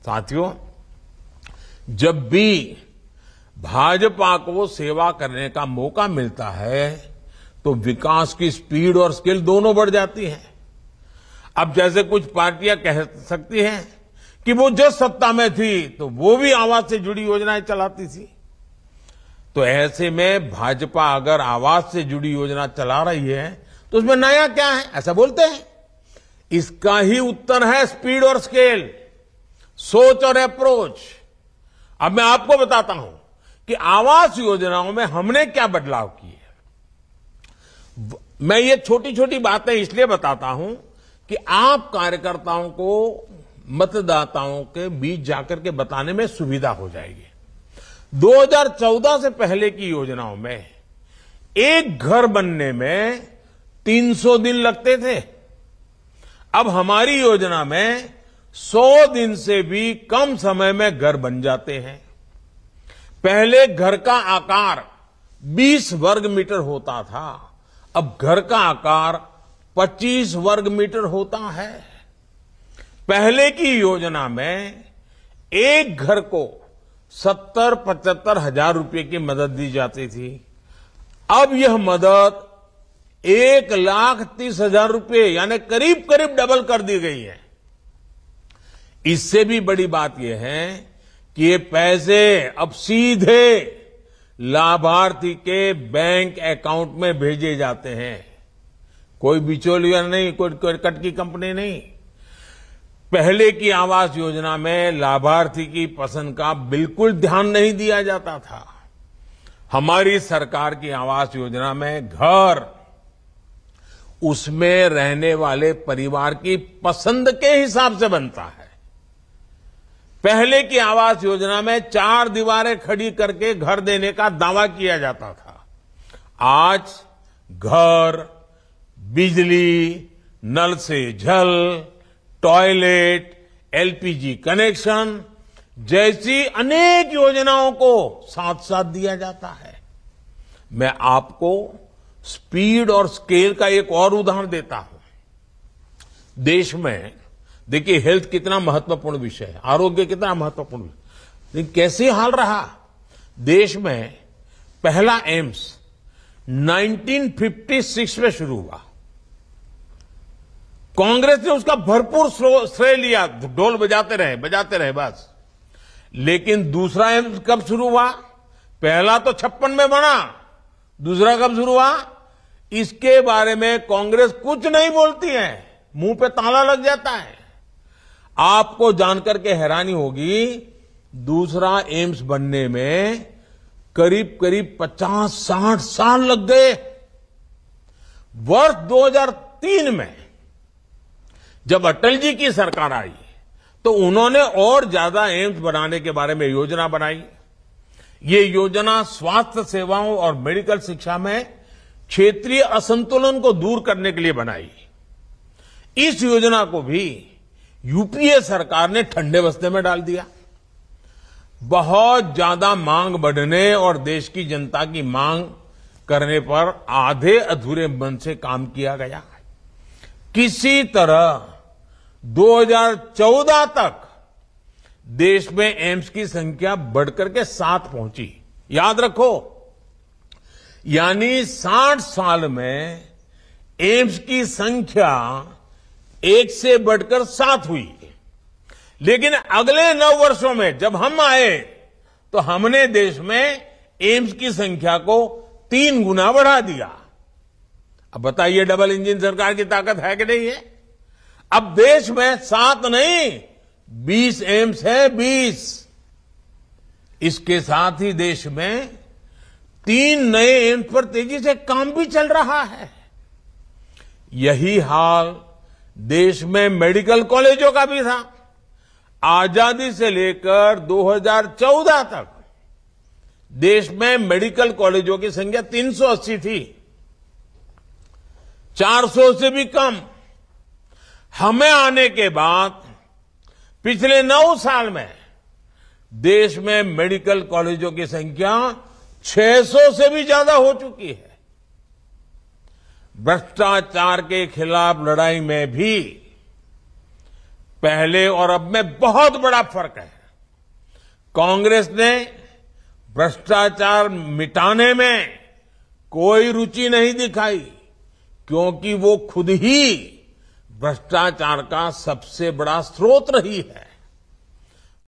साथियों, जब भी भाजपा को सेवा करने का मौका मिलता है तो विकास की स्पीड और स्किल दोनों बढ़ जाती है। अब जैसे कुछ पार्टियां कह सकती हैं कि वो जब सत्ता में थी तो वो भी आवास से जुड़ी योजनाएं चलाती थी, तो ऐसे में भाजपा अगर आवास से जुड़ी योजना चला रही है तो उसमें नया क्या है, ऐसा बोलते हैं। इसका ही उत्तर है स्पीड और स्केल, सोच और अप्रोच। अब मैं आपको बताता हूं कि आवास योजनाओं में हमने क्या बदलाव किए। मैं ये छोटी छोटी बातें इसलिए बताता हूं कि आप कार्यकर्ताओं को मतदाताओं के बीच जाकर के बताने में सुविधा हो जाएगी। 2014 से पहले की योजनाओं में एक घर बनने में 300 दिन लगते थे। अब हमारी योजना में 100 दिन से भी कम समय में घर बन जाते हैं। पहले घर का आकार 20 वर्ग मीटर होता था, अब घर का आकार 25 वर्ग मीटर होता है। पहले की योजना में एक घर को 70-75 हजार रुपए की मदद दी जाती थी। अब यह मदद 1,30,000 रुपए यानी करीब करीब डबल कर दी गई है। इससे भी बड़ी बात यह है कि ये पैसे अब सीधे लाभार्थी के बैंक अकाउंट में भेजे जाते हैं। कोई बिचौलिया नहीं, कोई कट की कंपनी नहीं। पहले की आवास योजना में लाभार्थी की पसंद का बिल्कुल ध्यान नहीं दिया जाता था। हमारी सरकार की आवास योजना में घर उसमें रहने वाले परिवार की पसंद के हिसाब से बनता है। पहले की आवास योजना में 4 दीवारें खड़ी करके घर देने का दावा किया जाता था। आज घर, बिजली, नल से जल, टॉयलेट, एलपीजी कनेक्शन जैसी अनेक योजनाओं को साथ साथ दिया जाता है। मैं आपको स्पीड और स्केल का एक और उदाहरण देता हूं। देश में देखिए हेल्थ कितना महत्वपूर्ण विषय है, आरोग्य कितना महत्वपूर्ण विषय, लेकिन कैसे हाल रहा। देश में पहला एम्स 1956 में शुरू हुआ। कांग्रेस ने उसका भरपूर श्रेय लिया, ढोल बजाते रहे बस। लेकिन दूसरा एम्स कब शुरू हुआ? पहला तो 56 में बना, दूसरा कब शुरू हुआ इसके बारे में कांग्रेस कुछ नहीं बोलती है, मुंह पे ताला लग जाता है। आपको जानकर के हैरानी होगी, दूसरा एम्स बनने में करीब करीब 50-60 साल लग गए। वर्ष 2003 में जब अटल जी की सरकार आई तो उन्होंने और ज्यादा एम्स बनाने के बारे में योजना बनाई। ये योजना स्वास्थ्य सेवाओं और मेडिकल शिक्षा में क्षेत्रीय असंतुलन को दूर करने के लिए बनाई। इस योजना को भी यूपीए सरकार ने ठंडे बस्ते में डाल दिया। बहुत ज्यादा मांग बढ़ने और देश की जनता की मांग करने पर आधे अधूरे मन से काम किया गया। किसी तरह 2014 तक देश में एम्स की संख्या बढ़कर के 7 पहुंची। याद रखो, यानी 60 साल में एम्स की संख्या 1 से बढ़कर 7 हुई। लेकिन अगले 9 वर्षों में जब हम आए तो हमने देश में एम्स की संख्या को 3 गुना बढ़ा दिया। अब बताइए, डबल इंजन सरकार की ताकत है कि नहीं है? अब देश में 7 नहीं 20 एम्स है, 20। इसके साथ ही देश में 3 नए एम्स पर तेजी से काम भी चल रहा है। यही हाल देश में मेडिकल कॉलेजों का भी था। आजादी से लेकर 2014 तक देश में मेडिकल कॉलेजों की संख्या 380 थी, 400 से भी कम। हमें आने के बाद पिछले 9 साल में देश में मेडिकल कॉलेजों की संख्या 600 से भी ज्यादा हो चुकी है। भ्रष्टाचार के खिलाफ लड़ाई में भी पहले और अब में बहुत बड़ा फर्क है। कांग्रेस ने भ्रष्टाचार मिटाने में कोई रुचि नहीं दिखाई, क्योंकि वो खुद ही भ्रष्टाचार का सबसे बड़ा स्रोत रही है।